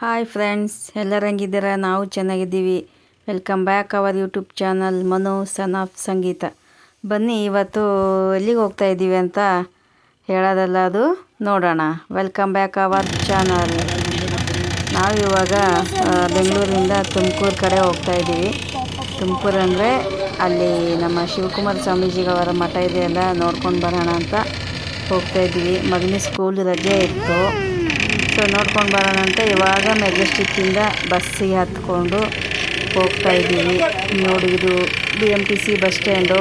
Hi friends, ಎಲ್ಲರೂ ಹೆಂಗಿದ್ದೀರಾ? ನಾವು ಚೆನ್ನಾಗಿದ್ದೀವಿ. Welcome back our YouTube channel Manu son of Sangeetha. ಬನ್ನಿ, ಇವತ್ತು ಎಲ್ಲಿಗೆ ಹೋಗ್ತಾ ಇದ್ದೀವಿ ಅಂತ ಹೇಳೋದಲ್ಲ, ಅದು ನೋಡೋಣ. Welcome back our channel. ನಾವು ಇವಾಗ ಬೆಂಗಳೂರಿಂದ ತುಮಕೂರು ಕಡೆ ಹೋಗ್ತಾ ಇದ್ದೀವಿ. ತುಮಕೂರು ಅಂದರೆ ಅಲ್ಲಿ ನಮ್ಮ ಶಿವಕುಮಾರ ಸ್ವಾಮೀಜಿಗಳವರ ಮಠ ಇದೆಯಲ್ಲ, ನೋಡ್ಕೊಂಡು ಬರೋಣ ಅಂತ ಹೋಗ್ತಾ ಇದ್ದೀವಿ. ಮಗನ ಸ್ಕೂಲ್ ರಜೆ ಇತ್ತು, ಸೊ ನೋಡ್ಕೊಂಡು ಬರೋಣ ಅಂತ ಇವಾಗ ಮೆಜೆಸ್ಟಿಕ್ಕಿಂದ ಬಸ್ಸಿಗೆ ಹತ್ಕೊಂಡು ಹೋಗ್ತಾ ಇದ್ದೀವಿ. ನೋಡಿ, ಇದು BMTC ಬಸ್ ಸ್ಟ್ಯಾಂಡು,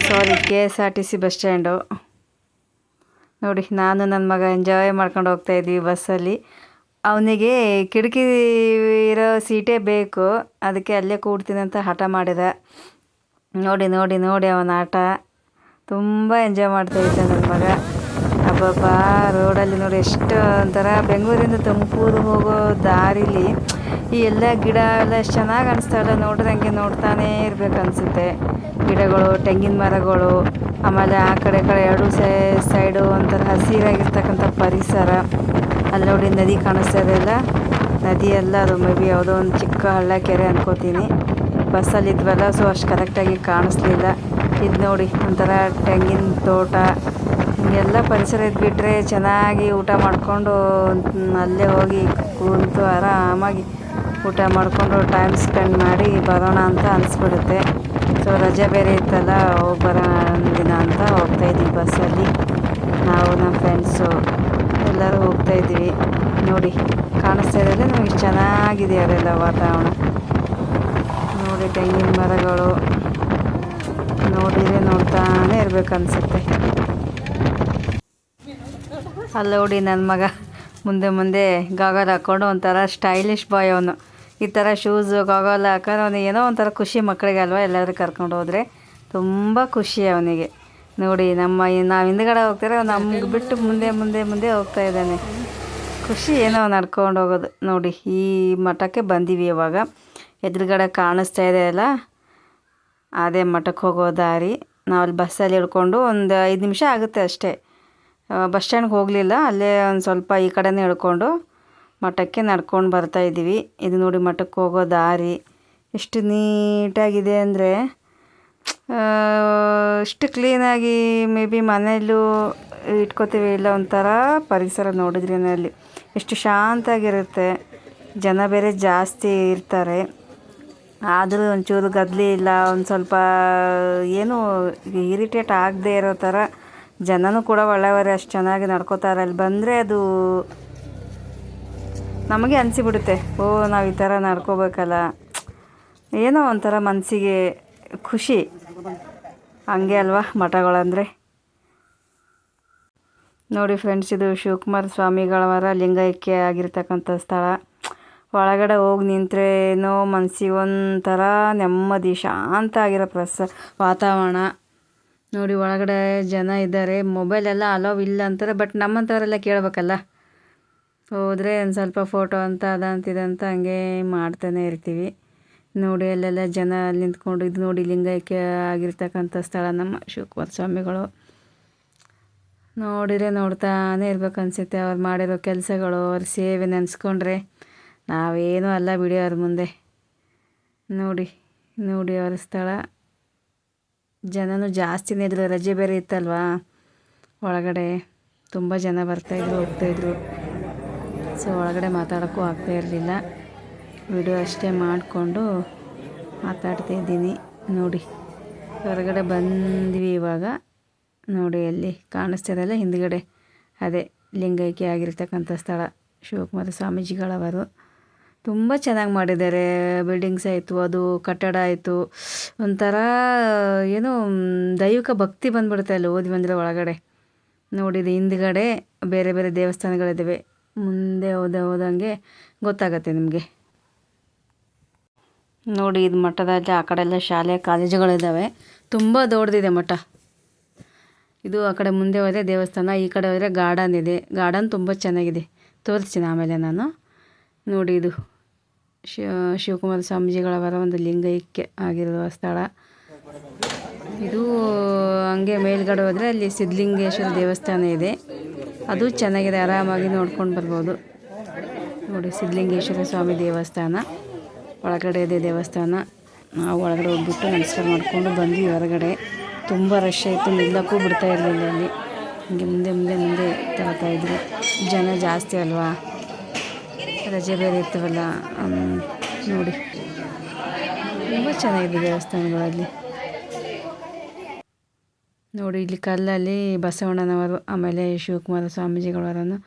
ಸಾರಿ KSRTC ಬಸ್ ಸ್ಟ್ಯಾಂಡು. ನೋಡಿ, ನಾನು ನನ್ನ ಮಗ ಎಂಜಾಯ್ ಮಾಡ್ಕೊಂಡು ಹೋಗ್ತಾ ಇದ್ವಿ ಬಸ್ಸಲ್ಲಿ. ಅವನಿಗೆ ಕಿಟಕಿ ಇರೋ ಸೀಟೇ ಬೇಕು, ಅದಕ್ಕೆ ಅಲ್ಲೇ ಕೂಡ್ತೀನಿ ಅಂತ ಹಠ ಮಾಡಿದ. ನೋಡಿ ನೋಡಿ ನೋಡಿ ಅವನ ಆಟ ತುಂಬ ಎಂಜಾಯ್ ಮಾಡ್ತಾಯಿದ್ದ ನನ್ನ ಮಗ. ಅಬ್ಬಬ್ಬಾ, ರೋಡಲ್ಲಿ ನೋಡಿ ಎಷ್ಟು ಒಂಥರ ಬೆಂಗಳೂರಿಂದ ತುಮಕೂರು ಹೋಗೋ ದಾರಿಲಿ ಈ ಎಲ್ಲ ಗಿಡ ಎಲ್ಲ ಎಷ್ಟು ಚೆನ್ನಾಗಿ ಅನಿಸ್ತಾವಲ್ಲ, ನೋಡಿದ್ರೆ ಹಂಗೆ ನೋಡ್ತಾನೇ ಇರ್ಬೇಕು ಅನಿಸುತ್ತೆ. ಗಿಡಗಳು, ತೆಂಗಿನ ಮರಗಳು, ಆಮೇಲೆ ಆ ಕಡೆ ಎರಡು ಸೈಡು ಒಂಥರ ಹಸಿರಾಗಿರ್ತಕ್ಕಂಥ ಪರಿಸರ. ಅಲ್ಲಿ ನೋಡಿ ನದಿ ಕಾಣಿಸ್ತಾ ಇದೆಯಲ್ಲ, ನದಿ ಎಲ್ಲ ಅದು ಮೇ ಬಿ ಯಾವುದೋ ಒಂದು ಚಿಕ್ಕ ಹಳ್ಳ ಕೆರೆ ಅನ್ಕೋತೀನಿ. ಬಸ್ಸಲ್ಲಿ ಇದ್ವಲ್ಲ, ಸೊ ಅಷ್ಟು ಕರೆಕ್ಟಾಗಿ ಕಾಣಿಸ್ಲಿಲ್ಲ. ಇದು ನೋಡಿ ಒಂಥರ ತೆಂಗಿನ ತೋಟ, ಹಿಂಗೆಲ್ಲ ಪರಿಸರ ಇದ್ಬಿಟ್ರೆ ಚೆನ್ನಾಗಿ ಊಟ ಮಾಡಿಕೊಂಡು ಅಲ್ಲೇ ಹೋಗಿ ಕೂತು ಆರಾಮಾಗಿ ಊಟ ಮಾಡಿಕೊಂಡು ಟೈಮ್ ಸ್ಪೆಂಡ್ ಮಾಡಿ ಬರೋಣ ಅಂತ ಅನಿಸ್ಬಿಡುತ್ತೆ. ಸೊ ರಜೆ ಬೇರೆ ಇತ್ತಲ್ಲ, ಹೋಗಿ ಬರೋಣ ದಿನ ಅಂತ ಹೋಗ್ತಾಯಿದ್ವಿ ಬಸ್ಸಲ್ಲಿ. ನಾವು ನಮ್ಮ ಫ್ರೆಂಡ್ಸು ಎಲ್ಲರೂ ಹೋಗ್ತಾಯಿದ್ವಿ. ನೋಡಿ ಕಾಣಿಸ್ತಾ ಇರೋದೇ ನಮಗೆ ಚೆನ್ನಾಗಿದೆ ಅದೆಲ್ಲ ವಾತಾವರಣ. ನೋಡಿ ತೆಂಗಿನ ಮರಗಳು ನೋಡಿದರೆ ನೋಡ್ತಾನೆ ಇರ್ಬೇಕು ಅನಿಸುತ್ತೆ. ಅಲ್ಲಿ ನೋಡಿ ನನ್ನ ಮಗ ಮುಂದೆ ಮುಂದೆ ಗಾಗಲ್ ಹಾಕ್ಕೊಂಡು ಒಂಥರ ಸ್ಟೈಲಿಶ್ ಬಾಯ್ ಅವನು. ಈ ಥರ ಶೂಸು ಗಾಗಲ್ ಹಾಕೊಂಡು ಅವನಿಗೆ ಏನೋ ಒಂಥರ ಖುಷಿ ಮಕ್ಕಳಿಗೆ ಅಲ್ವಾ, ಎಲ್ಲಾದರೂ ಕರ್ಕೊಂಡು ಹೋದರೆ ತುಂಬ ಖುಷಿ ಅವನಿಗೆ. ನೋಡಿ ನಾವು ಹಿಂದ್ಗಡೆ ಹೋಗ್ತಾರೆ, ನಮ್ಗೆ ಬಿಟ್ಟು ಮುಂದೆ ಮುಂದೆ ಮುಂದೆ ಹೋಗ್ತಾ ಇದ್ದಾನೆ. ಖುಷಿ ಏನೋ ನಡ್ಕೊಂಡು ಹೋಗೋದು. ನೋಡಿ ಈ ಮಠಕ್ಕೆ ಬಂದೀವಿ ಇವಾಗ. ಎದುರುಗಡೆ ಕಾಣಿಸ್ತಾ ಇದೆ ಅಲ್ಲ, ಅದೇ ಮಠಕ್ಕೆ ಹೋಗೋ ದಾರಿ. ನಾವು ಅಲ್ಲಿ ಬಸ್ಸಲ್ಲಿ ಹಿಡ್ಕೊಂಡು ಒಂದು 5 ನಿಮಿಷ ಆಗುತ್ತೆ ಅಷ್ಟೇ. ಬಸ್ ಸ್ಟ್ಯಾಂಡ್ಗೆ ಹೋಗಲಿಲ್ಲ, ಅಲ್ಲೇ ಒಂದು ಸ್ವಲ್ಪ ಈ ಕಡೆನೇ ಹಿಡ್ಕೊಂಡು ಮಠಕ್ಕೆ ನಡ್ಕೊಂಡು ಬರ್ತಾಯಿದ್ದೀವಿ. ಇದು ನೋಡಿ ಮಠಕ್ಕೆ ಹೋಗೋ ದಾರಿ ಎಷ್ಟು ನೀಟಾಗಿದೆ ಅಂದರೆ, ಇಷ್ಟು ಕ್ಲೀನಾಗಿ ಮೇ ಬಿ ಮನೆಯಲ್ಲೂ ಇಟ್ಕೋತೀವಿ ಇಲ್ಲ, ಒಂಥರ ಪರಿಸರ ನೋಡಿದ್ರಿ ಅಲ್ಲಿ ಎಷ್ಟು ಶಾಂತಾಗಿರುತ್ತೆ. ಜನ ಬೇರೆ ಜಾಸ್ತಿ ಇರ್ತಾರೆ, ಆದರೂ ಒಂಚೂರು ಗದ್ದಲ ಇಲ್ಲ, ಒಂದು ಸ್ವಲ್ಪ ಏನು ಇರಿಟೇಟ್ ಆಗದೆ ಇರೋ ಥರ. ಜನನೂ ಕೂಡ ಒಳ್ಳೆಯವರೇ, ಅಷ್ಟು ಚೆನ್ನಾಗಿ ನಡ್ಕೋತಾರೆ. ಅಲ್ಲಿ ಬಂದರೆ ಅದು ನಮಗೆ ಅನಿಸಿಬಿಡುತ್ತೆ, ಓ ನಾವು ಈ ಥರ ನಡ್ಕೋಬೇಕಲ್ಲ, ಏನೋ ಒಂಥರ ಮನಸ್ಸಿಗೆ ಖುಷಿ. ಹಂಗೆ ಅಲ್ವಾ ಮಠಗಳಂದರೆ. ನೋಡಿ ಫ್ರೆಂಡ್ಸ್, ಇದು ಶಿವಕುಮಾರ ಸ್ವಾಮಿಗಳವರ ಲಿಂಗೈಕ್ಯ ಆಗಿರ್ತಕ್ಕಂಥ ಸ್ಥಳ. ಒಳಗಡೆ ಹೋಗಿ ನಿಂತರೆ ಏನೋ ಮನಸ್ಸಿಗೆ ಒಂಥರ ನೆಮ್ಮದಿ, ಶಾಂತ ಆಗಿರೋ ವಾತಾವರಣ. ನೋಡಿ ಒಳಗಡೆ ಜನ ಇದ್ದಾರೆ. ಮೊಬೈಲೆಲ್ಲ ಅಲೋವ್ ಇಲ್ಲ ಅಂತಾರೆ, ಬಟ್ ನಮ್ಮಂಥವರೆಲ್ಲ ಕೇಳಬೇಕಲ್ಲ. ಹೋದರೆ ಒಂದು ಸ್ವಲ್ಪ ಫೋಟೋ ಅಂತ ಅದಂತಿದಂತ ಹಂಗೆ ಮಾಡ್ತಾನೆ ಇರ್ತೀವಿ. ನೋಡಿ ಅಲ್ಲೆಲ್ಲ ಜನ ಅಲ್ಲಿ ನಿಂತ್ಕೊಂಡು, ಇದು ನೋಡಿ ಲಿಂಗೈಕ್ಯ ಆಗಿರ್ತಕ್ಕಂಥ ಸ್ಥಳ ನಮ್ಮ ಶಿವಕುಮಾರ ಸ್ವಾಮಿಗಳು. ನೋಡಿದರೆ ನೋಡ್ತಾನೆ ಇರ್ಬೇಕು ಅನಿಸುತ್ತೆ. ಅವ್ರು ಮಾಡಿರೋ ಕೆಲಸಗಳು, ಅವ್ರ ಸೇವೆ ನೆನೆಸ್ಕೊಂಡ್ರೆ ನಾವೇನೂ ಅಲ್ಲ ಬಿಡಿ ಅವ್ರ ಮುಂದೆ. ನೋಡಿ ನೋಡಿ ಅವ್ರ ಸ್ಥಳ. ಜನನೂ ಜಾಸ್ತಿನೇ ಇದ್ರು, ರಜೆ ಬೇರೆ ಇತ್ತಲ್ವಾ. ಒಳಗಡೆ ತುಂಬ ಜನ ಬರ್ತಾಯಿದ್ರು ಹೋಗ್ತಾಯಿದ್ರು. ಸೊ ಒಳಗಡೆ ಮಾತಾಡೋಕ್ಕೂ ಆಗ್ತಾ ಇರಲಿಲ್ಲ, ವಿಡಿಯೋ ಅಷ್ಟೇ ಮಾಡಿಕೊಂಡು ಮಾತಾಡ್ತಾಯಿದ್ದೀನಿ. ನೋಡಿ ಹೊರಗಡೆ ಬಂದ್ವಿ ಇವಾಗ. ನೋಡಿ ಅಲ್ಲಿ ಕಾಣಿಸ್ತಿರಲ್ಲ ಹಿಂದ್ಗಡೆ, ಅದೇ ಲಿಂಗೈಕ್ಯ ಆಗಿರ್ತಕ್ಕಂಥ ಸ್ಥಳ ಶಿವಕುಮಾರ ಸ್ವಾಮೀಜಿಗಳವರು. ತುಂಬ ಚೆನ್ನಾಗಿ ಮಾಡಿದ್ದಾರೆ. ಬಿಲ್ಡಿಂಗ್ಸ್ ಆಯಿತು, ಅದು ಕಟ್ಟಡ ಆಯಿತು, ಒಂಥರ ಏನೋ ದೈವಿಕ ಭಕ್ತಿ ಬಂದ್ಬಿಡುತ್ತೆ ಅಲ್ಲಿ ಓದಿ ಬಂದರೆ ಒಳಗಡೆ. ನೋಡಿದ ಹಿಂದ್ಗಡೆ ಬೇರೆ ಬೇರೆ ದೇವಸ್ಥಾನಗಳಿದ್ದಾವೆ. ಮುಂದೆ ಹೋದಂಗೆ ಗೊತ್ತಾಗತ್ತೆ ನಿಮಗೆ. ನೋಡಿ ಇದು ಮಠದಲ್ಲಿ ಆ ಕಡೆ ಎಲ್ಲ ಶಾಲೆ ಕಾಲೇಜುಗಳಿದ್ದಾವೆ. ತುಂಬ ದೊಡ್ಡದಿದೆ ಮಠ. ಇದು ಆ ಕಡೆ ಮುಂದೆ ಹೋದರೆ ದೇವಸ್ಥಾನ, ಈ ಕಡೆ ಹೋದರೆ ಗಾರ್ಡನ್ ಇದೆ. ಗಾರ್ಡನ್ ತುಂಬ ಚೆನ್ನಾಗಿದೆ, ತೋರಿಸ್ತೀನಿ ಆಮೇಲೆ ನಾನು. ನೋಡಿ ಇದು ಶಿವಕುಮಾರ ಸ್ವಾಮೀಜಿಗಳವರ ಒಂದು ಲಿಂಗೈಕ್ಯ ಆಗಿರುವ ಸ್ಥಳ ಇದು. ಹಂಗೆ ಮೇಲ್ಗಡೆ ಹೋದರೆ ಅಲ್ಲಿ ಸಿದ್ಧಲಿಂಗೇಶ್ವರ ದೇವಸ್ಥಾನ ಇದೆ, ಅದು ಚೆನ್ನಾಗಿದೆ, ಆರಾಮಾಗಿ ನೋಡ್ಕೊಂಡು ಬರ್ಬೋದು. ನೋಡಿ ಸಿದ್ಧಲಿಂಗೇಶ್ವರ ಸ್ವಾಮಿ ದೇವಸ್ಥಾನ ಒಳಗಡೆ ಇದೆ ದೇವಸ್ಥಾನ. ನಾವು ಒಳಗಡೆ ಹೋಗ್ಬಿಟ್ಟು ನಮಸ್ಕಾರ ಮಾಡಿಕೊಂಡು ಬಂದ್ವಿ. ಹೊರಗಡೆ ತುಂಬ ರಶ್ ಆಯಿತು, ನಿಲ್ಲಕ್ಕೂ ಬಿಡ್ತಾ ಇರಲಿಲ್ಲ ಅಲ್ಲಿ. ಹೀಗೆ ಮುಂದೆ ಮುಂದೆ ಮುಂದೆ ತಗೋತಾಯಿದ್ರು. ಜನ ಜಾಸ್ತಿ ಅಲ್ವಾ, ರಜೆ ಬೇರೆ ಇರ್ತವಲ್ಲ. ನೋಡಿ ತುಂಬ ಚೆನ್ನಾಗಿದೆ ದೇವಸ್ಥಾನಗಳಲ್ಲಿ. ನೋಡಿ ಇಲ್ಲಿ ಕಲ್ಲಲ್ಲಿ ಬಸವಣ್ಣನವರು ಆಮೇಲೆ ಶಿವಕುಮಾರ ಸ್ವಾಮೀಜಿಗಳವರನ್ನು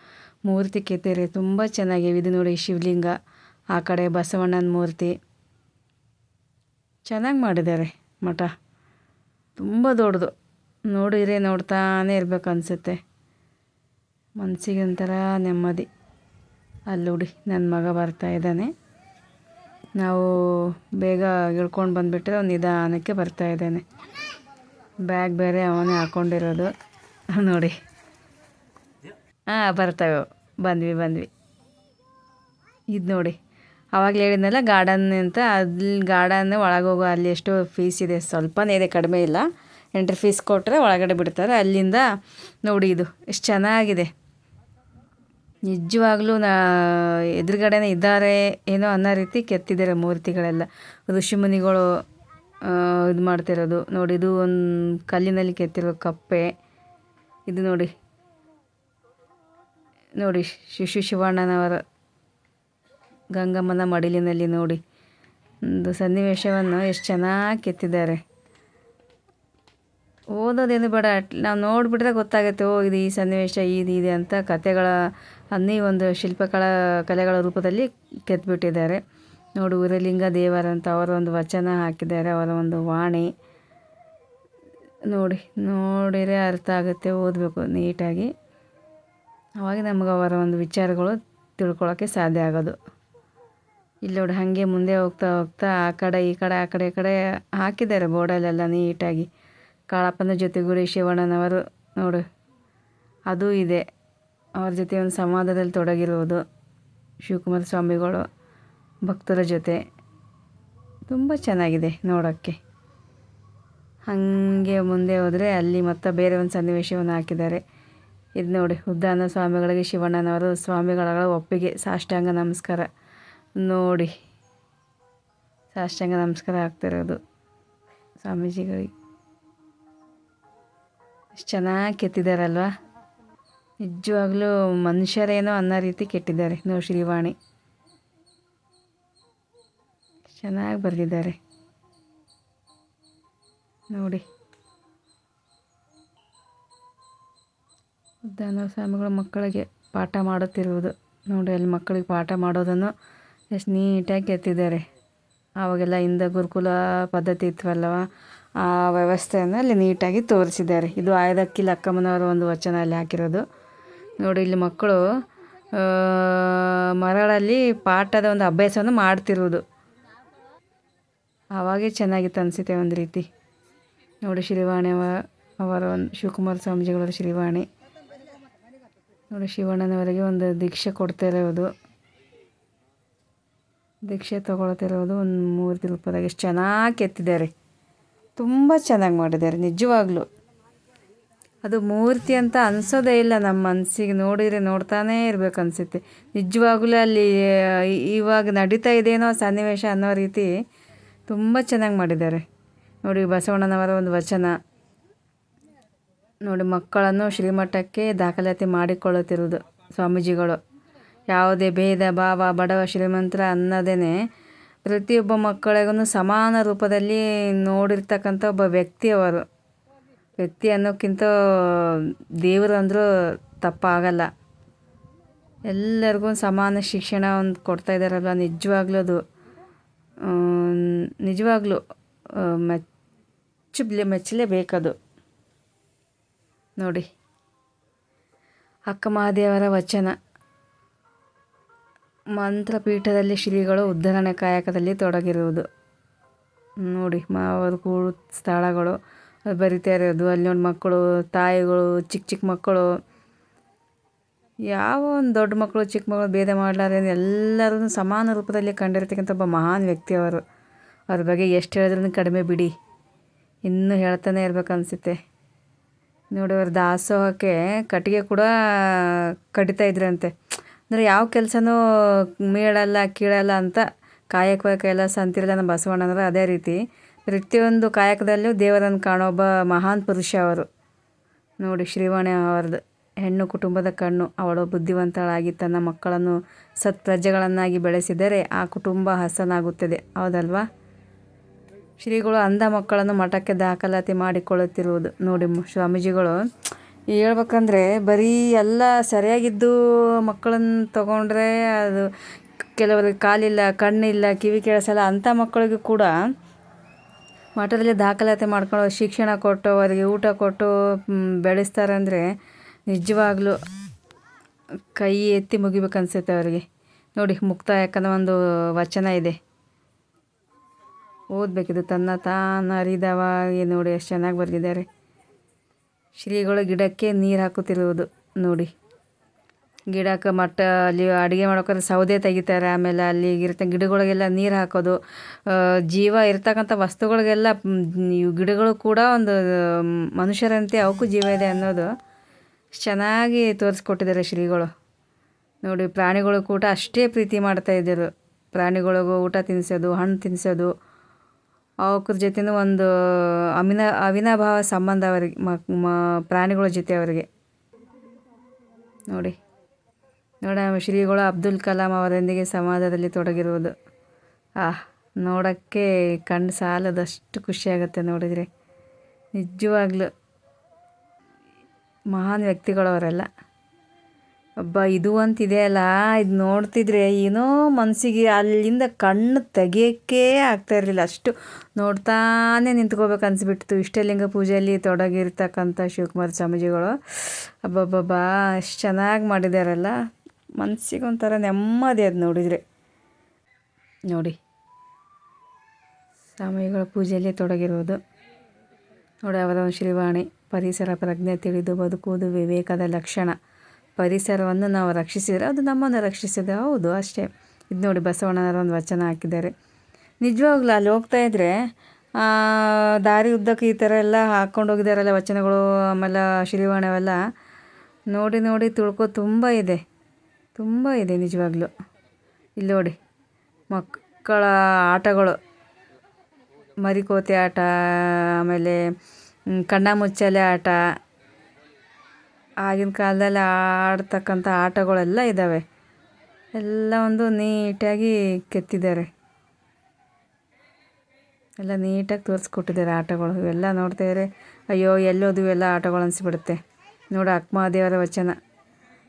ಮೂರ್ತಿ ಕೆತ್ತಿದ್ದಾರೆ. ತುಂಬ ಚೆನ್ನಾಗಿವೆ. ಇದು ನೋಡಿ ಶಿವಲಿಂಗ, ಆ ಕಡೆ ಬಸವಣ್ಣನ ಮೂರ್ತಿ. ಚೆನ್ನಾಗಿ ಮಾಡಿದ್ದಾರೆ ಮಠ, ತುಂಬ ದೊಡ್ಡದು. ನೋಡಿದರೆ ನೋಡ್ತಾನೆ ಇರಬೇಕು ಅನಿಸುತ್ತೆ, ಮನಸ್ಸಿಗೆ ಒಂಥರ ನೆಮ್ಮದಿ. ಅಲ್ಲಿ ನೋಡಿ ನನ್ನ ಮಗ ಬರ್ತಾ ಇದ್ದಾನೆ. ನಾವು ಬೇಗ ಇಳ್ಕೊಂಡು ಬಂದುಬಿಟ್ರೆ ಒಂದು ನಿಧಾನಕ್ಕೆ ಬರ್ತಾ ಇದ್ದಾನೆ. ಬ್ಯಾಗ್ ಬೇರೆ ಅವನೇ ಹಾಕ್ಕೊಂಡಿರೋದು ನೋಡಿ. ಬರ್ತವೆ, ಬಂದ್ವಿ. ಇದು ನೋಡಿ, ಆವಾಗಲೇ ಹೇಳಿದ್ನಲ್ಲ ಗಾರ್ಡನ್ ಅಂತ. ಅಲ್ಲಿ ಗಾರ್ಡನ್ ಒಳಗೆ ಹೋಗೋ ಅಲ್ಲಿ ಎಷ್ಟೋ ಫೀಸ್ ಇದೆ, ಸ್ವಲ್ಪನೇ ಇದೆ, ಕಡಿಮೆ ಇಲ್ಲ. ಎಂಟ್ರಿ ಫೀಸ್ ಕೊಟ್ಟರೆ ಒಳಗಡೆ ಬಿಡ್ತಾರೆ. ಅಲ್ಲಿಂದ ನೋಡಿ ಇದು ಎಷ್ಟು ಚೆನ್ನಾಗಿದೆ. ನಿಜವಾಗ್ಲೂ ಎದುರುಗಡೆನೇ ಇದ್ದಾರೆ ಏನೋ ಅನ್ನೋ ರೀತಿ ಕೆತ್ತಿದ್ದಾರೆ ಮೂರ್ತಿಗಳೆಲ್ಲ. ಋಷಿಮುನಿಗಳು ಇದು ಮಾಡ್ತಿರೋದು ನೋಡಿ. ಇದು ಒಂದು ಕಲ್ಲಿನಲ್ಲಿ ಕೆತ್ತಿರೋ ಕಪ್ಪೆ. ಇದು ನೋಡಿ ಶಿವಣ್ಣನವರ ಗಂಗಮ್ಮನ ಮಡಿಲಿನಲ್ಲಿ ನೋಡಿ ಒಂದು ಸನ್ನಿವೇಶವನ್ನು ಎಷ್ಟು ಚೆನ್ನಾಗಿ ಕೆತ್ತಿದ್ದಾರೆ. ಓದೋದೇನು ಬೇಡ, ನಾವು ನೋಡಿಬಿಟ್ರೆ ಗೊತ್ತಾಗುತ್ತೆ, ಇದು ಈ ಸನ್ನಿವೇಶ ಇದೆ ಅಂತ. ಕಥೆಗಳ ಒಂದು ಕಲೆಗಳ ರೂಪದಲ್ಲಿ ಕೆತ್ತಿಬಿಟ್ಟಿದ್ದಾರೆ ನೋಡಿ. ಉರಲಿಂಗ ದೇವರ ಅಂತ ಅವರ ಒಂದು ವಚನ ಹಾಕಿದ್ದಾರೆ, ಅವರ ಒಂದು ವಾಣಿ. ನೋಡಿದರೆ ಅರ್ಥ ಆಗುತ್ತೆ, ಓದಬೇಕು ನೀಟಾಗಿ. ಅವಾಗ ನಮಗೆ ಅವರ ಒಂದು ವಿಚಾರಗಳು ತಿಳ್ಕೊಳ್ಳೋಕ್ಕೆ ಸಾಧ್ಯ ಆಗೋದು. ಇಲ್ಲಿ ನೋಡಿ ಹಾಗೆ ಮುಂದೆ ಹೋಗ್ತಾ ಆ ಕಡೆ ಈ ಕಡೆ ಹಾಕಿದ್ದಾರೆ ಬೋರ್ಡಲ್ಲೆಲ್ಲ ನೀಟಾಗಿ. ಕಾಳಪ್ಪನ ಜೊತೆಗೂಡಿ ಶಿವಣ್ಣನವರು ನೋಡು ಅದು ಇದೆ. ಅವ್ರ ಜೊತೆ ಒಂದು ಸಂವಾದದಲ್ಲಿ ತೊಡಗಿರುವುದು ಶಿವಕುಮಾರ ಸ್ವಾಮಿಗಳು ಭಕ್ತರ ಜೊತೆ. ತುಂಬ ಚೆನ್ನಾಗಿದೆ ನೋಡೋಕ್ಕೆ. ಹಾಗೆ ಮುಂದೆ ಹೋದರೆ ಅಲ್ಲಿ ಮತ್ತೆ ಬೇರೆ ಒಂದು ಸನ್ನಿವೇಶವನ್ನು ಹಾಕಿದ್ದಾರೆ. ಇದು ನೋಡಿ, ಉದ್ದಾನ ಸ್ವಾಮಿಗಳಿಗೆ ಶಿವಣ್ಣನವರು ಸ್ವಾಮಿಗಳ ಒಪ್ಪಿಗೆ, ಸಾಷ್ಟಾಂಗ ನಮಸ್ಕಾರ ನೋಡಿ. ಸಾಷ್ಟಾಂಗ ನಮಸ್ಕಾರ ಆಗ್ತಿರೋದು ಸ್ವಾಮೀಜಿಗಳಿಗೆ. ಎಷ್ಟು ಚೆನ್ನಾಗಿ ಕೆತ್ತಿದ್ದಾರಲ್ವ. ನಿಜವಾಗ್ಲೂ ಮನುಷ್ಯರೇನೋ ಅನ್ನೋ ರೀತಿ ಕೆಟ್ಟಿದ್ದಾರೆ ನೋಡಿ. ಶ್ರೀವಾಣಿ ಚೆನ್ನಾಗಿ ಬರೆದಿದ್ದಾರೆ ನೋಡಿ. ಉದ್ದಾನ ಸ್ವಾಮಿಗಳು ಮಕ್ಕಳಿಗೆ ಪಾಠ ಮಾಡುತ್ತಿರುವುದು ನೋಡಿ. ಅಲ್ಲಿ ಮಕ್ಕಳಿಗೆ ಪಾಠ ಮಾಡೋದನ್ನು ಎಷ್ಟು ನೀಟಾಗಿ ಕೆತ್ತಿದ್ದಾರೆ. ಆವಾಗೆಲ್ಲ ಹಿಂದೆ ಗುರುಕುಲ ಪದ್ಧತಿ ಇತ್ತವಲ್ಲವ, ಆ ವ್ಯವಸ್ಥೆಯನ್ನು ಅಲ್ಲಿ ನೀಟಾಗಿ ತೋರಿಸಿದ್ದಾರೆ. ಇದು ಆಯ್ದಕ್ಕಿ ಲಕ್ಕಮ್ಮನವರ ಒಂದು ವಚನ ಅಲ್ಲಿ ಹಾಕಿರೋದು ನೋಡಿ. ಇಲ್ಲಿ ಮಕ್ಕಳು ಮರಳಲ್ಲಿ ಪಾಠದ ಒಂದು ಅಭ್ಯಾಸವನ್ನು ಮಾಡ್ತಿರೋದು. ಆವಾಗೇ ಚೆನ್ನಾಗಿತ್ತು ಅನಿಸುತ್ತೆ ಒಂದು ರೀತಿ ನೋಡಿ. ಶ್ರೀವಾಣಿ ಅವರ ಒಂದು ಶಿವಕುಮಾರ ಸ್ವಾಮೀಜಿಗಳವರ ಶ್ರೀವಾಣಿ ನೋಡಿ. ಶಿವಣ್ಣನವರಿಗೆ ಒಂದು ದೀಕ್ಷೆ ಕೊಡ್ತಿರೋದು, ದೀಕ್ಷೆ ತೊಗೊಳ್ತಿರೋದು ಒಂದು ಮೂರ್ತಿ ರೂಪದಾಗ. ಎಷ್ಟು ಚೆನ್ನಾಗಿ ಕೆತ್ತಿದ್ದಾರೆ, ತುಂಬ ಚೆನ್ನಾಗಿ ಮಾಡಿದ್ದಾರೆ ನಿಜವಾಗ್ಲೂ. ಅದು ಮೂರ್ತಿ ಅಂತ ಅನಿಸೋದೇ ಇಲ್ಲ ನಮ್ಮ ಮನಸ್ಸಿಗೆ. ನೋಡಿದರೆ ನೋಡ್ತಾನೇ ಇರಬೇಕು ಅನಿಸುತ್ತೆ ನಿಜವಾಗ್ಲೂ. ಅಲ್ಲಿ ಇವಾಗ ನಡೀತಾ ಇದೇನೋ ಸನ್ನಿವೇಶ ಅನ್ನೋ ರೀತಿ ತುಂಬ ಚೆನ್ನಾಗಿ ಮಾಡಿದ್ದಾರೆ ನೋಡಿ. ಬಸವಣ್ಣನವರ ಒಂದು ವಚನ ನೋಡಿ. ಮಕ್ಕಳನ್ನು ಶ್ರೀಮಠಕ್ಕೆ ದಾಖಲಾತಿ ಮಾಡಿಕೊಳ್ಳುತ್ತಿರುವುದು ಸ್ವಾಮೀಜಿಗಳು. ಯಾವುದೇ ಭೇದ ಭಾವ, ಬಡವ ಶ್ರೀಮಂತರ ಅನ್ನೋದೇ ಪ್ರತಿಯೊಬ್ಬ ಮಕ್ಕಳಿಗೂ ಸಮಾನ ರೂಪದಲ್ಲಿ ನೋಡಿರ್ತಕ್ಕಂಥ ಒಬ್ಬ ವ್ಯಕ್ತಿ ಅವರು. ವ್ಯಕ್ತಿ ಅನ್ನೋಕ್ಕಿಂತ ದೇವರು ಅಂದರೂ ತಪ್ಪಾಗಲ್ಲ. ಎಲ್ಲರಿಗೂ ಸಮಾನ ಶಿಕ್ಷಣ ಒಂದು ಕೊಡ್ತಾ ಇದ್ದಾರಲ್ವ. ನಿಜವಾಗ್ಲೂ ಅದು ನಿಜವಾಗ್ಲೂ ಮೆಚ್ಚಲೇಬೇಕದು ನೋಡಿ. ಅಕ್ಕ ಮಹಾದೇವರ ವಚನ. ಮಂತ್ರಪೀಠದಲ್ಲಿ ಶ್ರೀಗಳು ಉದ್ಧರಣೆ ಕಾಯಕದಲ್ಲಿ ತೊಡಗಿರುವುದು ನೋಡಿ. ಅವರು ಕೂಡು ಸ್ಥಳಗಳು ಬರಿತಾ ಇರೋದು ಅಲ್ಲಿ ನೋಡಿ. ಮಕ್ಕಳು, ತಾಯಿಗಳು, ಚಿಕ್ಕ ಮಕ್ಕಳು, ಯಾವ ಒಂದು ದೊಡ್ಡ ಮಕ್ಕಳು ಚಿಕ್ಕ ಮಕ್ಕಳು ಭೇದ ಮಾಡಲಾರೆ ಎಲ್ಲರೂ ಸಮಾನ ರೂಪದಲ್ಲಿ ಕಂಡಿರ್ತಕ್ಕಂಥ ಒಬ್ಬ ಮಹಾನ್ ವ್ಯಕ್ತಿ ಅವರು. ಅವ್ರ ಬಗ್ಗೆ ಎಷ್ಟು ಹೇಳಿದ್ರೂ ಕಡಿಮೆ ಬಿಡಿ, ಇನ್ನೂ ಹೇಳ್ತಾನೆ ಇರ್ಬೇಕು ಅನಿಸುತ್ತೆ ನೋಡಿ. ಅವ್ರ ದಾಸೋಹಕ್ಕೆ ಕಟ್ಟಿಗೆ ಕೂಡ ಕಡಿತಾ ಇದ್ರಂತೆ. ಅಂದರೆ ಯಾವ ಕೆಲಸನೂ ಮೇಳಲ್ಲ ಕೀಳಲ್ಲ ಅಂತ ಕಾಯಕ ಕೆಲಸ ಅಂತಿರಲ್ಲ ನಮ್ಮ ಬಸವಣ್ಣನವರು. ಅದೇ ರೀತಿ ಪ್ರತಿಯೊಂದು ಕಾಯಕದಲ್ಲೂ ದೇವರನ್ನು ಕಾಣೋ ಒಬ್ಬ ಮಹಾನ್ ಪುರುಷ ಅವರು. ನೋಡಿ ಶ್ರೀವಾಣಿ ಅವರದು ಹೆಣ್ಣು ಕುಟುಂಬದ ಕಣ್ಣು. ಅವಳು ಬುದ್ಧಿವಂತಳಾಗಿ ತನ್ನ ಮಕ್ಕಳನ್ನು ಸತ್ಪ್ರಜೆಗಳನ್ನಾಗಿ ಬೆಳೆಸಿದರೆ ಆ ಕುಟುಂಬ ಹಸನಾಗುತ್ತದೆ, ಹೌದಲ್ವಾ? ಶ್ರೀಗಳು ಅಂಧ ಮಕ್ಕಳನ್ನು ಮಠಕ್ಕೆ ದಾಖಲಾತಿ ಮಾಡಿಕೊಳ್ಳುತ್ತಿರುವುದು ನೋಡಿ. ಸ್ವಾಮೀಜಿಗಳು ಹೇಳ್ಬೇಕಂದ್ರೆ ಬರೀ ಎಲ್ಲ ಸರಿಯಾಗಿದ್ದು ಮಕ್ಕಳನ್ನು ತಗೊಂಡ್ರೆ ಅದು ಕೆಲವರಿಗೆ ಕಾಲಿಲ್ಲ, ಕಣ್ಣಿಲ್ಲ, ಕಿವಿ ಕೇಳಿಸಲ್ಲ ಅಂಥ ಮಕ್ಕಳಿಗೂ ಕೂಡ ಮಠದಲ್ಲಿ ದಾಖಲಾತಿ ಮಾಡ್ಕೊಂಡು ಶಿಕ್ಷಣ ಕೊಟ್ಟು ಅವರಿಗೆ ಊಟ ಕೊಟ್ಟು ಬೆಳೆಸ್ತಾರೆ ಅಂದರೆ ನಿಜವಾಗ್ಲೂ ಕೈ ಎತ್ತಿ ಮುಗಿಬೇಕು ಅನಿಸುತ್ತೆ ಅವರಿಗೆ. ನೋಡಿ ಮುಕ್ತಾಯಕ್ಕನ ಒಂದು ವಚನ ಇದೆ, ಓದಬೇಕಿದು. ತನ್ನ ತಾನು ಅರಿದವಾಗಿ ನೋಡಿ ಎಷ್ಟು ಚೆನ್ನಾಗಿ ಬರೆದಿದ್ದಾರೆ. ಶ್ರೀಗಳು ಗಿಡಕ್ಕೆ ನೀರು ಹಾಕುತ್ತಿರುವುದು ನೋಡಿ. ಗಿಡಕ್ಕೆ ಅಲ್ಲಿ ಅಡುಗೆ ಮಾಡೋಕ್ಕಾದ್ರೆ ಸೌದೆ ತೆಗಿತಾರೆ, ಆಮೇಲೆ ಅಲ್ಲಿ ಇರ್ತ ಗಿಡಗಳಿಗೆಲ್ಲ ನೀರು ಹಾಕೋದು, ಜೀವ ಇರ್ತಕ್ಕಂಥ ವಸ್ತುಗಳಿಗೆಲ್ಲ ಇವು ಗಿಡಗಳು ಕೂಡ ಒಂದು ಮನುಷ್ಯರಂತೆ ಅವಕ್ಕೂ ಜೀವ ಇದೆ ಅನ್ನೋದು ಚೆನ್ನಾಗಿ ತೋರಿಸ್ಕೊಟ್ಟಿದ್ದಾರೆ ಶ್ರೀಗಳು. ನೋಡಿ ಪ್ರಾಣಿಗಳು ಕೂಡ ಅಷ್ಟೇ ಪ್ರೀತಿ ಮಾಡ್ತಾಯಿದ್ದರು. ಪ್ರಾಣಿಗಳಿಗೂ ಊಟ ತಿನ್ನಿಸೋದು, ಹಣ್ಣು ತಿನ್ನಿಸೋದು, ಅವಕ್ರ ಜೊತೆನೂ ಒಂದು ಅವಿನಾಭಾವ ಸಂಬಂಧ ಅವರಿಗೆ ಪ್ರಾಣಿಗಳ ಜೊತೆ ಅವರಿಗೆ. ನೋಡಿ ಶ್ರೀಗಳು ಅಬ್ದುಲ್ ಕಲಾಂ ಅವರೊಂದಿಗೆ ಸಂವಾದದಲ್ಲಿ ತೊಡಗಿರುವುದು ನೋಡೋಕ್ಕೆ ಕಣ್ಣು ಸಾಲದಷ್ಟು ಖುಷಿಯಾಗುತ್ತೆ ನೋಡಿದರೆ. ನಿಜವಾಗ್ಲೂ ಮಹಾನ್ ವ್ಯಕ್ತಿಗಳವರೆಲ್ಲ. ಇದು ಅಂತಿದೆಯಲ್ಲ, ಇದು ನೋಡ್ತಿದ್ರೆ ಏನೋ ಮನಸ್ಸಿಗೆ ಅಲ್ಲಿಂದ ಕಣ್ಣು ತೆಗಿಯೋಕ್ಕೇ ಆಗ್ತಾಯಿರಲಿಲ್ಲ, ಅಷ್ಟು ನೋಡ್ತಾನೆ ನಿಂತ್ಕೋಬೇಕು ಅನಿಸ್ಬಿಡ್ತು. ಇಷ್ಟಲಿಂಗ ಪೂಜೆಯಲ್ಲಿ ತೊಡಗಿರ್ತಕ್ಕಂಥ ಶಿವಕುಮಾರ ಸ್ವಾಮೀಜಿಗಳು ಅಬ್ಬಬ್ಬಬ್ಬಾ ಎಷ್ಟು ಚೆನ್ನಾಗಿ ಮಾಡಿದಾರಲ್ಲ, ಮನಸ್ಸಿಗೆ ಒಂಥರ ನೆಮ್ಮದಿ ಅದು ನೋಡಿದರೆ. ನೋಡಿ ಸ್ವಾಮಿಗಳ ಪೂಜೆಯಲ್ಲಿ ತೊಡಗಿರುವುದು ನೋಡಿ. ಅವರ ಶ್ರೀವಾಣಿ, ಪರಿಸರ ಪ್ರಜ್ಞೆ ತಿಳಿದು ಬದುಕುವುದು ವಿವೇಕದ ಲಕ್ಷಣ. ಪರಿಸರವನ್ನು ನಾವು ರಕ್ಷಿಸಿದರೆ ಅದು ನಮ್ಮನ್ನು ರಕ್ಷಿಸಿದೆ, ಹೌದು ಅಷ್ಟೇ. ಇದು ನೋಡಿ ಬಸವಣ್ಣನವರ ಒಂದು ವಚನ ಹಾಕಿದ್ದಾರೆ. ನಿಜವಾಗ್ಲೂ ಅಲ್ಲಿ ಹೋಗ್ತಾಯಿದ್ರೆ ದಾರಿ ಉದ್ದಕ್ಕೆ ಈ ಥರ ಎಲ್ಲ ಹಾಕ್ಕೊಂಡು ಹೋಗಿದ್ದಾರಲ್ಲ ವಚನಗಳು, ಆಮೇಲೆ ಶ್ರೀವಾಣಿ ಅವೆಲ್ಲ ನೋಡಿ ತಿಳ್ಕೊ ತುಂಬ ಇದೆ ನಿಜವಾಗ್ಲೂ. ಇಲ್ಲಿ ನೋಡಿ ಮಕ್ಕಳ ಆಟಗಳು, ಮರಿಕೋತಿ ಆಟ, ಆಮೇಲೆ ಕಣ್ಣಾಮುಚ್ಚಾಲೆ ಆಟ, ಆಗಿನ ಕಾಲದಲ್ಲಿ ಆಡ್ತಕ್ಕಂಥ ಆಟಗಳೆಲ್ಲ ಇದ್ದಾವೆ. ಎಲ್ಲ ಒಂದು ನೀಟಾಗಿ ಕೆತ್ತಿದ್ದಾರೆ, ಎಲ್ಲ ನೀಟಾಗಿ ತೋರಿಸ್ಕೊಟ್ಟಿದ್ದಾರೆ ಆಟಗಳು. ಇವೆಲ್ಲ ನೋಡ್ತಾಯಿದ್ರೆ ಅಯ್ಯೋ ಎಲ್ಲೋದು ಇವೆಲ್ಲ ಆಟಗಳು ಅನಿಸ್ಬಿಡುತ್ತೆ. ನೋಡಿ ಅಕ್ಕಮಹಾದೇವರ ವಚನ,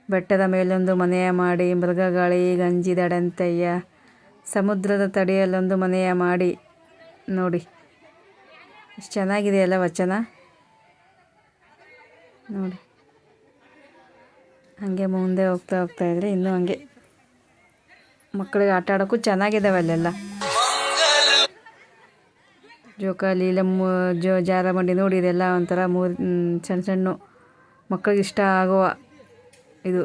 ಬೆಟ್ಟದ ಮೇಲೊಂದು ಮನೆಯ ಮಾಡಿ ಮೃಗಗಾಳಿ ಗಂಜಿದಡಂತಯ್ಯ, ಸಮುದ್ರದ ತಡಿಯಲ್ಲೊಂದು ಮನೆಯ ಮಾಡಿ. ನೋಡಿ ಎಷ್ಟು ಚೆನ್ನಾಗಿದೆ ಎಲ್ಲ ವಚನ ನೋಡಿ. ಹಾಗೆ ಮುಂದೆ ಹೋಗ್ತಾಯಿದ್ರೆ ಇನ್ನೂ ಹಂಗೆ ಮಕ್ಕಳಿಗೆ ಆಟ ಆಡೋಕ್ಕೂ ಚೆನ್ನಾಗಿದ್ದಾವೆ ಅಲ್ಲೆಲ್ಲ. ಜೋಕಾಲಿ, ಜಾರಬಂಡಿ ನೋಡಿ, ಇದೆಲ್ಲ ಒಂಥರ ಸಣ್ಣ ಮಕ್ಕಳಿಗೆ ಇಷ್ಟ ಆಗುವ ಇದು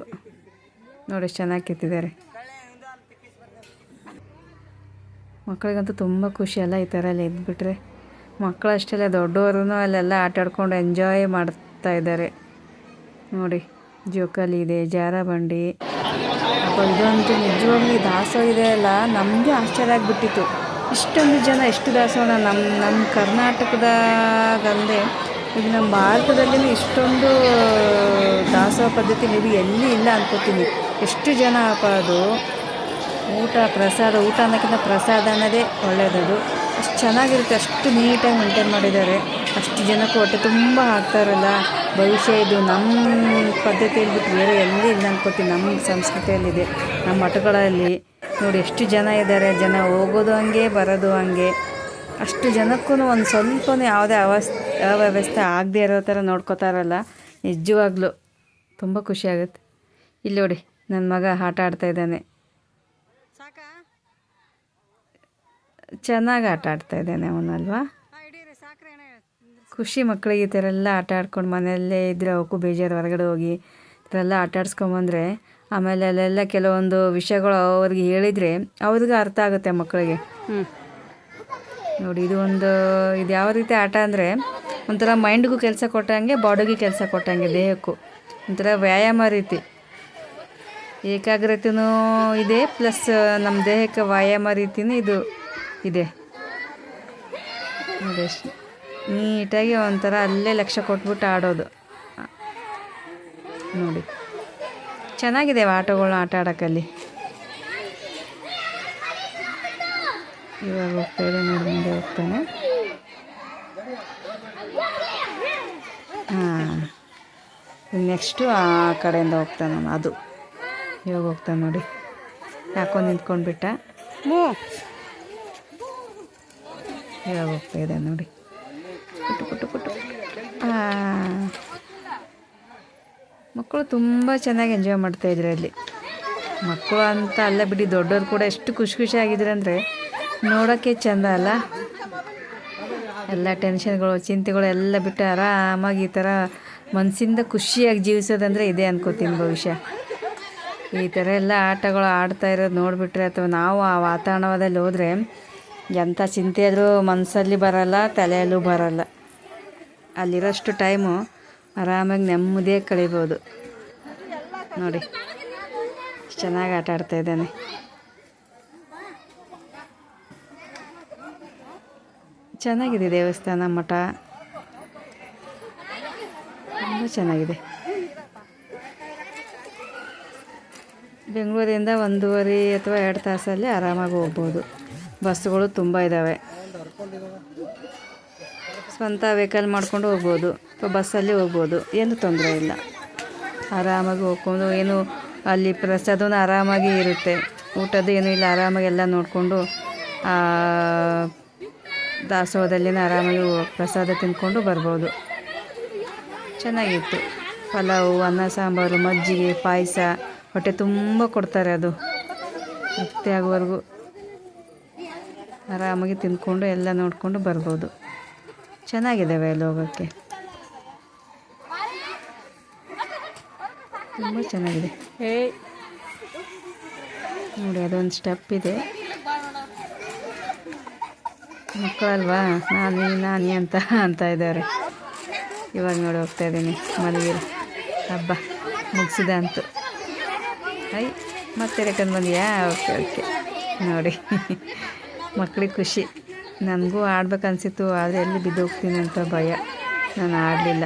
ನೋಡಿ ಎಷ್ಟು ಚೆನ್ನಾಗಿ ಕೆತ್ತಿದ್ದಾರೆ. ಮಕ್ಕಳಿಗಂತೂ ತುಂಬ ಖುಷಿ ಅಲ್ಲ ಈ ಥರ ಎಲ್ಲ ಇದ್ಬಿಟ್ರೆ. ಮಕ್ಕಳು ಅಷ್ಟೆಲ್ಲ ದೊಡ್ಡವರು ಅಲ್ಲೆಲ್ಲ ಆಟ ಆಡ್ಕೊಂಡು ಎಂಜಾಯ್ ಮಾಡ್ತಾ ಇದ್ದಾರೆ ನೋಡಿ. ಜೋಕಾಲಿ ಇದೆ, ಜಾರಬಂಡಿ. ಅಪ್ಪ ಇದಂತೂ ನಿಜವಾಗ್ಲೂ ದಾಸೋಹ ಇದೆ ಅಲ್ಲ, ನಮಗೆ ಆಶ್ಚರ್ಯ ಆಗಿಬಿಟ್ಟಿತ್ತು. ಇಷ್ಟೊಂದು ಜನ ಎಷ್ಟು ದಾಸೋಹ ನಮ್ಮ ಕರ್ನಾಟಕದಾಗಂದರೆ ಈಗ ನಮ್ಮ ಭಾರತದಲ್ಲಿ ಇಷ್ಟೊಂದು ದಾಸೋಹ ಪದ್ಧತಿ ಮೇಬಿ ಎಲ್ಲಿ ಇಲ್ಲ ಅನ್ಕೋತೀನಿ. ಎಷ್ಟು ಜನ ಅಪ್ಪ ಅದು. ಊಟ ಅನ್ನೋಕ್ಕಿಂತ ಪ್ರಸಾದ ಅನ್ನೋದೇ ಒಳ್ಳೆಯದದು. ಅಷ್ಟು ಚೆನ್ನಾಗಿರುತ್ತೆ, ಅಷ್ಟು ನೀಟಾಗಿ ಮೇಂಟೈನ್ ಮಾಡಿದ್ದಾರೆ. ಅಷ್ಟು ಜನಕ್ಕೆ ಹೊಟ್ಟೆ ತುಂಬ ಹಾಕ್ತಾರಲ್ಲ. ಭವಿಷ್ಯ ಇದು ನಮ್ಮ ಪದ್ಧತಿಯಲ್ಲಿ ಬಿಟ್ಟು ಬೇರೆ ಎಲ್ಲಿ ಇಲ್ಲ ಅನ್ಕೋತೀನಿ. ನಮ್ಮ ಸಂಸ್ಕೃತಿಯಲ್ಲಿದೆ, ನಮ್ಮ ಮಠಗಳಲ್ಲಿ ನೋಡಿ ಎಷ್ಟು ಜನ ಇದ್ದಾರೆ. ಜನ ಹೋಗೋದು ಹಂಗೆ, ಬರೋದು ಹಂಗೆ. ಅಷ್ಟು ಜನಕ್ಕೂ ಒಂದು ಸ್ವಲ್ಪನೂ ಯಾವುದೇ ಅವ್ಯವಸ್ಥೆ ಆಗದೆ ಇರೋ ಥರ ನೋಡ್ಕೋತಾರಲ್ಲ. ನಿಜವಾಗ್ಲೂ ತುಂಬ ಖುಷಿಯಾಗುತ್ತೆ. ಇಲ್ಲಿ ನೋಡಿ ನನ್ನ ಮಗ ಆಟ ಆಡ್ತಾಯಿದ್ದಾನೆ, ಚೆನ್ನಾಗಿ ಆಟ ಆಡ್ತಾಯಿದ್ದಾನೆ ಅವನಲ್ವಾ. ಖುಷಿ ಮಕ್ಕಳಿಗೆ ಈ ಥರ ಎಲ್ಲ ಆಟ ಆಡ್ಕೊಂಡು ಮನೆಯಲ್ಲೇ ಇದ್ದರೆ ಅವಕ್ಕೂ ಬೇಜಾರು. ಹೊರಗಡೆ ಹೋಗಿ ಈ ಥರ ಎಲ್ಲ ಆಟ ಆಡಿಸ್ಕೊಂಬಂದರೆ ಆಮೇಲೆ ಅಲ್ಲೆಲ್ಲ ಕೆಲವೊಂದು ವಿಷಯಗಳು ಅವ್ರಿಗೆ ಹೇಳಿದರೆ ಅವ್ರಿಗೆ ಅರ್ಥ ಆಗುತ್ತೆ ಮಕ್ಕಳಿಗೆ. ನೋಡಿ ಇದು ಯಾವ ರೀತಿ ಆಟ ಅಂದರೆ ಒಂಥರ ಮೈಂಡ್ಗೂ ಕೆಲಸ ಕೊಟ್ಟಂಗೆ, ಬಾಡಿಗೆ ಕೆಲಸ ಕೊಟ್ಟಂಗೆ, ದೇಹಕ್ಕೂ ಒಂಥರ ವ್ಯಾಯಾಮ ರೀತಿ. ಏಕಾಗ್ರತೆಯೂ ಇದೆ, ಪ್ಲಸ್ ನಮ್ಮ ದೇಹಕ್ಕೆ ವ್ಯಾಯಾಮ ರೀತಿಯೂ ಇದು ಇದೆ ನೋಡಿ. ನೀಟಾಗಿ ಒಂಥರ ಅಲ್ಲೇ ಲಕ್ಷ್ಯ ಕೊಟ್ಬಿಟ್ಟು ಆಡೋದು ನೋಡಿ. ಚೆನ್ನಾಗಿದೆ ಆಟಗಳನ್ನ ಆಟ ಆಡೋಕ್ಕಲ್ಲಿ. ಇವಾಗ ಹೋಗ್ತಾಯಿದೆ ನೋಡಿ, ಮುಂದೆ ಹೋಗ್ತಾನೆ. ಹಾಂ, ನೆಕ್ಸ್ಟು ಆ ಕಡೆಯಿಂದ ಹೋಗ್ತಾನೆ ಅದು. ಇವಾಗ ಹೋಗ್ತಾನೆ ನೋಡಿ, ಹಾಕೊಂಡು ನಿಂತ್ಕೊಂಡ್ಬಿಟ್ಟ. ಇವಾಗ ಹೋಗ್ತಾಯಿದೆ ನೋಡಿ, ಪುಟ್ಟು ಪುಟ್ಟು ಪುಟ್ಟು. ಮಕ್ಕಳು ತುಂಬ ಚೆನ್ನಾಗಿ ಎಂಜಾಯ್ ಮಾಡ್ತಾಯಿದ್ರು ಅಲ್ಲಿ. ಮಕ್ಕಳು ಅಂತ ಅಲ್ಲ ಬಿಡಿ, ದೊಡ್ಡವ್ರು ಕೂಡ ಎಷ್ಟು ಖುಷಿ ಖುಷಿಯಾಗಿದ್ರು ಅಂದರೆ ನೋಡೋಕ್ಕೆ ಚೆಂದ ಅಲ್ಲ. ಎಲ್ಲ ಟೆನ್ಷನ್ಗಳು ಚಿಂತೆಗಳು ಎಲ್ಲ ಬಿಟ್ಟು ಆರಾಮಾಗಿ ಈ ಥರ ಮನಸ್ಸಿಂದ ಖುಷಿಯಾಗಿ ಜೀವಿಸೋದಂದರೆ ಇದೆ ಅನ್ಕೋತೀನಿ ಭವಿಷ್ಯ. ಈ ಥರ ಎಲ್ಲ ಆಟಗಳು ಆಡ್ತಾ ಇರೋದು ನೋಡಿಬಿಟ್ರೆ, ಅಥವಾ ನಾವು ಆ ವಾತಾವರಣದಲ್ಲಿ ಹೋದರೆ ಎಂಥ ಚಿಂತೆ ಆದರೂ ಮನಸ್ಸಲ್ಲಿ ಬರೋಲ್ಲ, ತಲೆಯಲ್ಲೂ ಬರೋಲ್ಲ. ಅಲ್ಲಿರೋಷ್ಟು ಟೈಮು ಆರಾಮಾಗಿ ನೆಮ್ಮದಿಯಾಗಿ ಕಳಿಬೋದು ನೋಡಿ. ಚೆನ್ನಾಗಿ ಆಟ ಆಡ್ತಾ ಇದ್ದಾನೆ. ಚೆನ್ನಾಗಿದೆ ದೇವಸ್ಥಾನ, ಮಠ ತುಂಬ ಚೆನ್ನಾಗಿದೆ. ಬೆಂಗಳೂರಿಂದ 1.5 ಅಥವಾ 2 ತಾಸಲ್ಲಿ ಆರಾಮಾಗಿ ಹೋಗ್ಬೋದು. ಬಸ್ಸುಗಳು ತುಂಬ ಇದ್ದಾವೆ. ಸ್ವಂತ ವೆಹಿಕಲ್ ಮಾಡ್ಕೊಂಡು ಹೋಗ್ಬೋದು ಅಥವಾ ಬಸ್ಸಲ್ಲಿ ಹೋಗ್ಬೋದು, ಏನೂ ತೊಂದರೆ ಇಲ್ಲ. ಆರಾಮಾಗಿ ಹೋಗ್ಕೊಂಡು, ಏನು ಅಲ್ಲಿ ಪ್ರಸಾದನೂ ಆರಾಮಾಗಿ ಇರುತ್ತೆ, ಊಟದ್ದು ಏನೂ ಇಲ್ಲ. ಆರಾಮಾಗಿ ಎಲ್ಲ ನೋಡಿಕೊಂಡು ದಾಸೋಹದಲ್ಲಿನ ಆರಾಮಾಗಿ ಪ್ರಸಾದ ತಿಂದ್ಕೊಂಡು ಬರ್ಬೋದು. ಚೆನ್ನಾಗಿತ್ತು. ಪಲಾವು, ಅನ್ನ ಸಾಂಬಾರು, ಮಜ್ಜಿಗೆ, ಪಾಯಸ, ಹೊಟ್ಟೆ ತುಂಬ ಕೊಡ್ತಾರೆ. ಅದು ತೃಪ್ತಿ ಆಗುವವರೆಗೂ ಆರಾಮಾಗಿ ತಿಂದ್ಕೊಂಡು ಎಲ್ಲ ನೋಡಿಕೊಂಡು ಬರ್ಬೋದು. ಚೆನ್ನಾಗಿದ್ದಾವೆ ಅಲ್ಲಿ ಹೋಗೋಕ್ಕೆ, ತುಂಬ ಚೆನ್ನಾಗಿದೆ ನೋಡಿ. ಅದೊಂದು ಸ್ಟೆಪ್ ಇದೆ. ಮಕ್ಕಳಲ್ವಾ, ನಾನಿ ಅಂತ ಇದ್ದಾರೆ. ಇವಾಗ ನೋಡಿ ಹೋಗ್ತಾ ಇದ್ದೀನಿ. ಮಲಗಿರು ಹಬ್ಬ ಮುಗಿಸಿದ ಅಂತು. ಮತ್ತೆ ರಿಟರ್ನ್ ಬಂದಿಯಾ? ಓಕೆ ನೋಡಿ. ಮಕ್ಕಳಿಗೆ ಖುಷಿ. ನನಗೂ ಆಡ್ಬೇಕು ಅನಿಸಿತ್ತು, ಆದರೆ ಎಲ್ಲಿ ಬಿದ್ದೋಗ್ತೀನಿ ಅಂತ ಭಯ, ನಾನು ಆಡಲಿಲ್ಲ.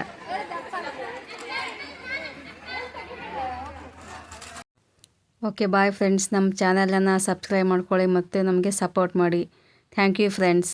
Okay, bye friends. ನಮ್ಮ ಚಾನಲನ್ನು ಸಬ್ಸ್ಕ್ರೈಬ್ ಮಾಡ್ಕೊಳ್ಳಿ ಮತ್ತು ನಮಗೆ ಸಪೋರ್ಟ್ ಮಾಡಿ. Thank you friends.